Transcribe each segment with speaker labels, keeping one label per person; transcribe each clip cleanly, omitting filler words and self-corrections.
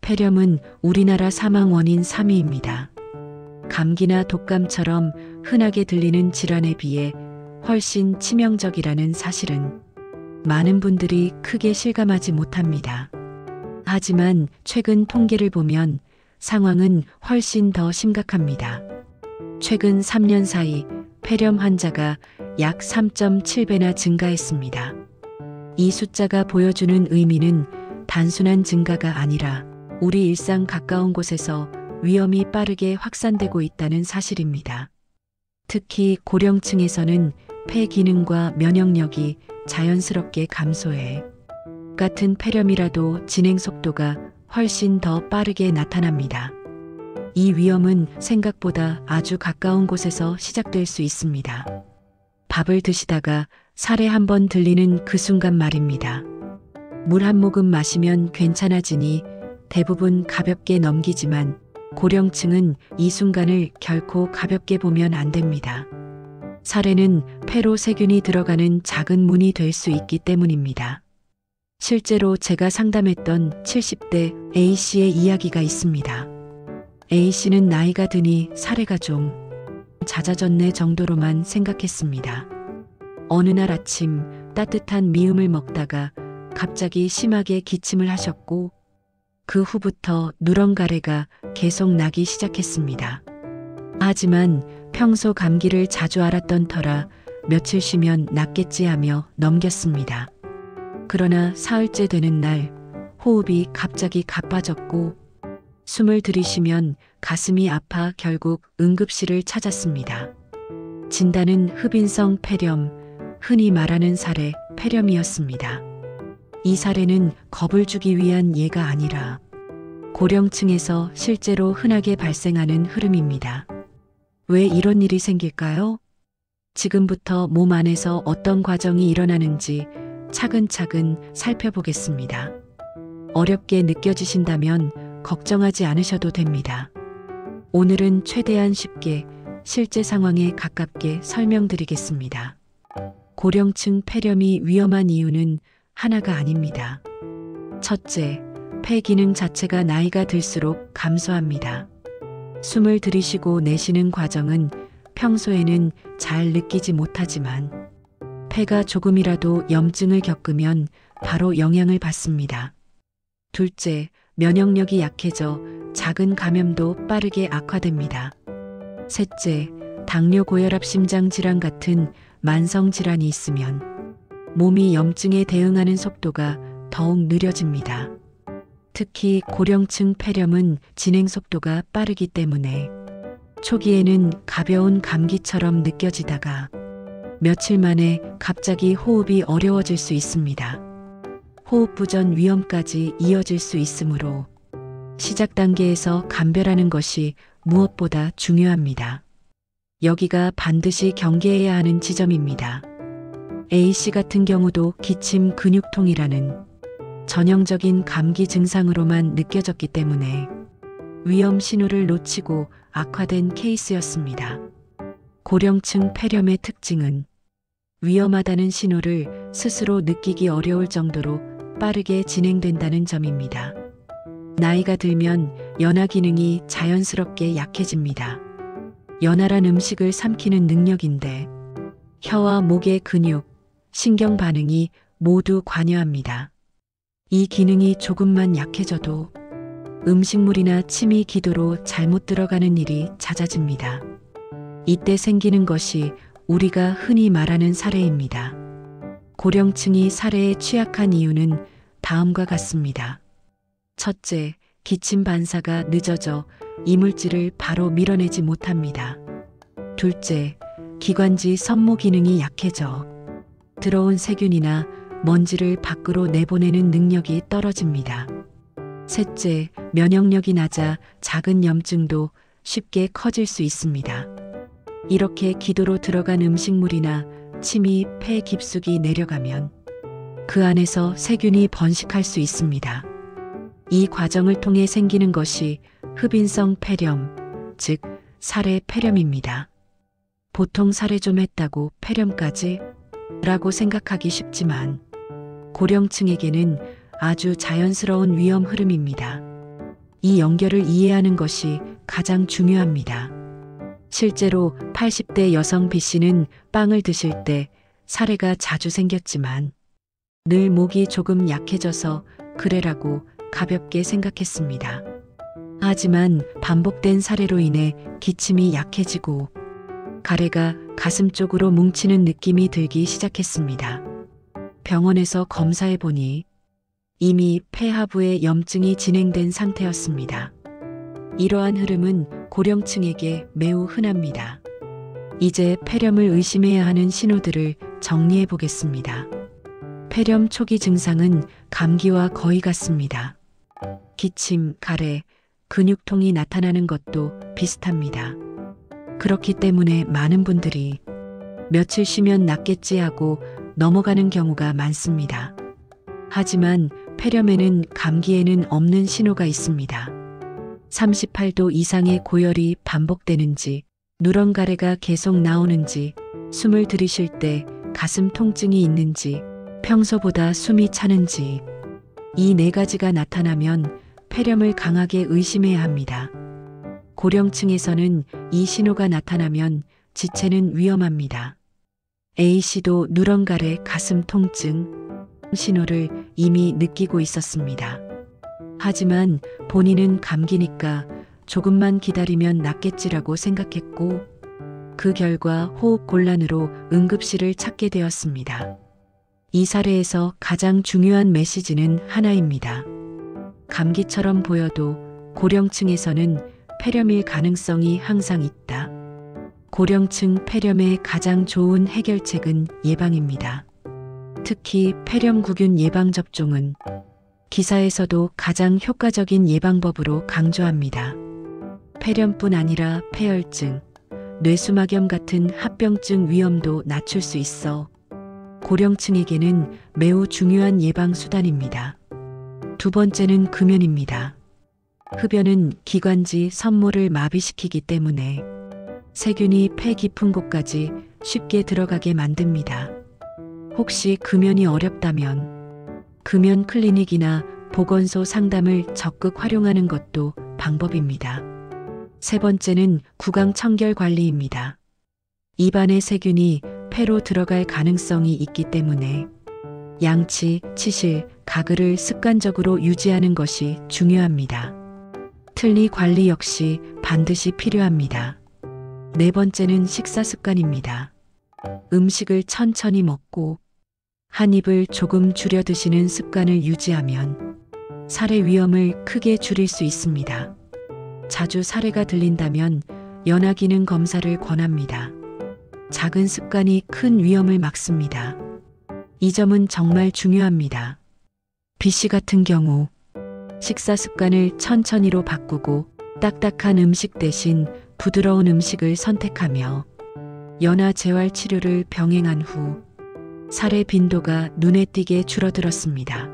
Speaker 1: 폐렴은 우리나라 사망 원인 3위입니다. 감기나 독감처럼 흔하게 들리는 질환에 비해 훨씬 치명적이라는 사실은 많은 분들이 크게 실감하지 못합니다. 하지만 최근 통계를 보면 상황은 훨씬 더 심각합니다. 최근 3년 사이 폐렴 환자가 약 3.7배나 증가했습니다. 이 숫자가 보여주는 의미는 단순한 증가가 아니라 우리 일상 가까운 곳에서 위험이 빠르게 확산되고 있다는 사실입니다. 특히 고령층에서는 폐 기능과 면역력이 자연스럽게 감소해 같은 폐렴이라도 진행 속도가 훨씬 더 빠르게 나타납니다. 이 위험은 생각보다 아주 가까운 곳에서 시작될 수 있습니다. 밥을 드시다가 살에 한번 들리는 그 순간 말입니다. 물 한 모금 마시면 괜찮아지니 대부분 가볍게 넘기지만 고령층은 이 순간을 결코 가볍게 보면 안 됩니다. 살에는 폐로 세균이 들어가는 작은 문이 될 수 있기 때문입니다. 실제로 제가 상담했던 70대 A씨의 이야기가 있습니다. A씨는 나이가 드니 사례가 좀 잦아졌네 정도로만 생각했습니다. 어느 날 아침 따뜻한 미음을 먹다가 갑자기 심하게 기침을 하셨고 그 후부터 누런 가래가 계속 나기 시작했습니다. 하지만 평소 감기를 자주 앓았던 터라 며칠 쉬면 낫겠지 하며 넘겼습니다. 그러나 사흘째 되는 날 호흡이 갑자기 가빠졌고 숨을 들이쉬면 가슴이 아파 결국 응급실을 찾았습니다. 진단은 흡인성 폐렴, 흔히 말하는 살해 폐렴이었습니다. 이 사례는 겁을 주기 위한 예가 아니라 고령층에서 실제로 흔하게 발생하는 흐름입니다. 왜 이런 일이 생길까요? 지금부터 몸 안에서 어떤 과정이 일어나는지 차근차근 살펴보겠습니다. 어렵게 느껴지신다면 걱정하지 않으셔도 됩니다. 오늘은 최대한 쉽게 실제 상황에 가깝게 설명드리겠습니다. 고령층 폐렴이 위험한 이유는 하나가 아닙니다. 첫째, 폐 기능 자체가 나이가 들수록 감소합니다. 숨을 들이쉬고 내쉬는 과정은 평소에는 잘 느끼지 못하지만 폐가 조금이라도 염증을 겪으면 바로 영향을 받습니다. 둘째, 면역력이 약해져 작은 감염도 빠르게 악화됩니다. 셋째, 당뇨, 고혈압, 심장질환 같은 만성질환이 있으면 몸이 염증에 대응하는 속도가 더욱 느려집니다. 특히 고령층 폐렴은 진행 속도가 빠르기 때문에 초기에는 가벼운 감기처럼 느껴지다가 며칠 만에 갑자기 호흡이 어려워질 수 있습니다. 호흡부전 위험까지 이어질 수 있으므로 시작 단계에서 감별하는 것이 무엇보다 중요합니다. 여기가 반드시 경계해야 하는 지점입니다. A씨 같은 경우도 기침 근육통이라는 전형적인 감기 증상으로만 느껴졌기 때문에 위험 신호를 놓치고 악화된 케이스였습니다. 고령층 폐렴의 특징은 위험하다는 신호를 스스로 느끼기 어려울 정도로 빠르게 진행된다는 점입니다. 나이가 들면 연하 기능이 자연스럽게 약해집니다. 연하란 음식을 삼키는 능력인데 혀와 목의 근육, 신경 반응이 모두 관여합니다. 이 기능이 조금만 약해져도 음식물이나 침이 기도로 잘못 들어가는 일이 잦아집니다. 이때 생기는 것이 우리가 흔히 말하는 살해입니다. 고령층이 살해에 취약한 이유는 다음과 같습니다. 첫째, 기침 반사가 늦어져 이물질을 바로 밀어내지 못합니다. 둘째, 기관지 섬모 기능이 약해져 들어온 세균이나 먼지를 밖으로 내보내는 능력이 떨어집니다. 셋째, 면역력이 낮아 작은 염증도 쉽게 커질 수 있습니다. 이렇게 기도로 들어간 음식물이나 침이 폐 깊숙이 내려가면 그 안에서 세균이 번식할 수 있습니다. 이 과정을 통해 생기는 것이 흡인성 폐렴, 즉 살해 폐렴입니다. 보통 살해 좀 했다고 폐렴까지? 라고 생각하기 쉽지만 고령층에게는 아주 자연스러운 위험 흐름입니다. 이 연결을 이해하는 것이 가장 중요합니다. 실제로 80대 여성 B씨는 빵을 드실 때 사례가 자주 생겼지만 늘 목이 조금 약해져서 그래라고 가볍게 생각했습니다. 하지만 반복된 사례로 인해 기침이 약해지고 가래가 가슴 쪽으로 뭉치는 느낌이 들기 시작했습니다. 병원에서 검사해 보니 이미 폐하부에 염증이 진행된 상태였습니다. 이러한 흐름은 고령층에게 매우 흔합니다. 이제 폐렴을 의심해야 하는 신호들을 정리해 보겠습니다. 폐렴 초기 증상은 감기와 거의 같습니다. 기침, 가래, 근육통이 나타나는 것도 비슷합니다. 그렇기 때문에 많은 분들이 며칠 쉬면 낫겠지 하고 넘어가는 경우가 많습니다. 하지만 폐렴에는 감기에는 없는 신호가 있습니다. 38도 이상의 고열이 반복되는지, 누런 가래가 계속 나오는지, 숨을 들이쉴 때 가슴 통증이 있는지, 평소보다 숨이 차는지, 이 네 가지가 나타나면 폐렴을 강하게 의심해야 합니다. 고령층에서는 이 신호가 나타나면 지체는 위험합니다. A씨도 누런 가래, 가슴 통증 신호를 이미 느끼고 있었습니다. 하지만 본인은 감기니까 조금만 기다리면 낫겠지라고 생각했고 그 결과 호흡 곤란으로 응급실을 찾게 되었습니다. 이 사례에서 가장 중요한 메시지는 하나입니다. 감기처럼 보여도 고령층에서는 폐렴일 가능성이 항상 있다. 고령층 폐렴의 가장 좋은 해결책은 예방입니다. 특히 폐렴구균 예방접종은 기사에서도 가장 효과적인 예방법으로 강조합니다. 폐렴뿐 아니라 폐혈증, 뇌수막염 같은 합병증 위험도 낮출 수 있어 고령층에게는 매우 중요한 예방수단입니다. 두 번째는 금연입니다. 흡연은 기관지 섬모를 마비시키기 때문에 세균이 폐 깊은 곳까지 쉽게 들어가게 만듭니다. 혹시 금연이 어렵다면 금연 클리닉이나 보건소 상담을 적극 활용하는 것도 방법입니다. 세 번째는 구강 청결 관리입니다. 입안의 세균이 폐로 들어갈 가능성이 있기 때문에 양치, 치실, 가글을 습관적으로 유지하는 것이 중요합니다. 틀니 관리 역시 반드시 필요합니다. 네 번째는 식사 습관입니다. 음식을 천천히 먹고 한 입을 조금 줄여 드시는 습관을 유지하면 살해 위험을 크게 줄일 수 있습니다. 자주 사례가 들린다면 연하기능 검사를 권합니다. 작은 습관이 큰 위험을 막습니다. 이 점은 정말 중요합니다. B씨 같은 경우 식사 습관을 천천히로 바꾸고 딱딱한 음식 대신 부드러운 음식을 선택하며 연화 재활 치료를 병행한 후 살해 빈도가 눈에 띄게 줄어들었습니다.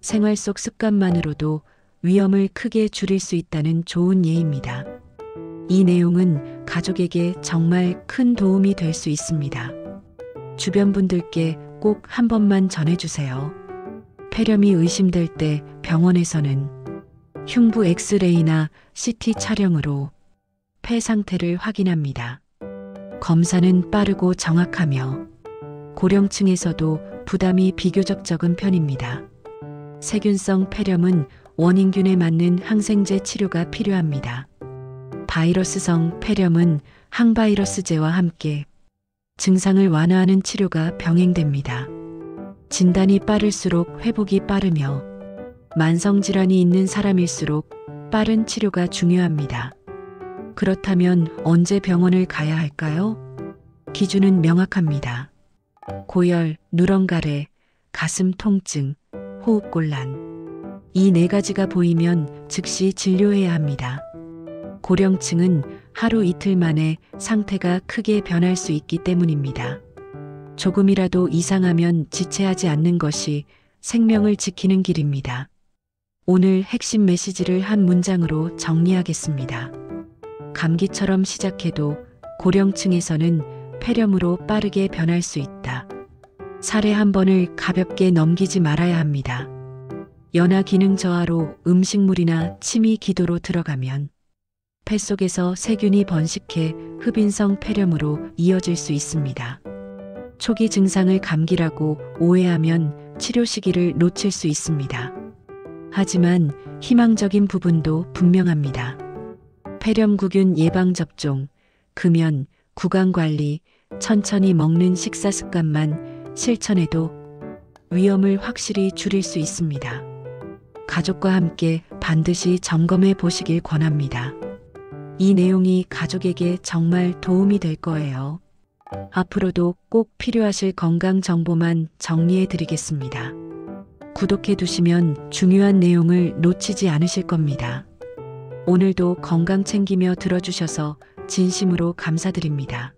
Speaker 1: 생활 속 습관만으로도 위험을 크게 줄일 수 있다는 좋은 예입니다. 이 내용은 가족에게 정말 큰 도움이 될 수 있습니다. 주변 분들께 꼭 한 번만 전해주세요. 폐렴이 의심될 때 병원에서는 흉부 엑스레이나 CT 촬영으로 폐 상태를 확인합니다. 검사는 빠르고 정확하며 고령층에서도 부담이 비교적 적은 편입니다. 세균성 폐렴은 원인균에 맞는 항생제 치료가 필요합니다. 바이러스성 폐렴은 항바이러스제와 함께 증상을 완화하는 치료가 병행됩니다. 진단이 빠를수록 회복이 빠르며 만성질환이 있는 사람일수록 빠른 치료가 중요합니다. 그렇다면 언제 병원을 가야 할까요? 기준은 명확합니다. 고열, 누런가래, 가슴 통증, 호흡곤란. 이 네 가지가 보이면 즉시 진료해야 합니다. 고령층은 하루 이틀 만에 상태가 크게 변할 수 있기 때문입니다. 조금이라도 이상하면 지체하지 않는 것이 생명을 지키는 길입니다. 오늘 핵심 메시지를 한 문장으로 정리하겠습니다. 감기처럼 시작해도 고령층에서는 폐렴으로 빠르게 변할 수 있다. 사례 한 번을 가볍게 넘기지 말아야 합니다. 연하 기능 저하로 음식물이나 침이 기도로 들어가면 폐 속에서 세균이 번식해 흡인성 폐렴으로 이어질 수 있습니다. 초기 증상을 감기라고 오해하면 치료 시기를 놓칠 수 있습니다. 하지만 희망적인 부분도 분명합니다. 폐렴구균 예방접종, 금연, 구강관리, 천천히 먹는 식사 습관만 실천해도 위험을 확실히 줄일 수 있습니다. 가족과 함께 반드시 점검해 보시길 권합니다. 이 내용이 가족에게 정말 도움이 될 거예요. 앞으로도 꼭 필요하실 건강 정보만 정리해 드리겠습니다. 구독해 두시면 중요한 내용을 놓치지 않으실 겁니다. 오늘도 건강 챙기며 들어주셔서 진심으로 감사드립니다.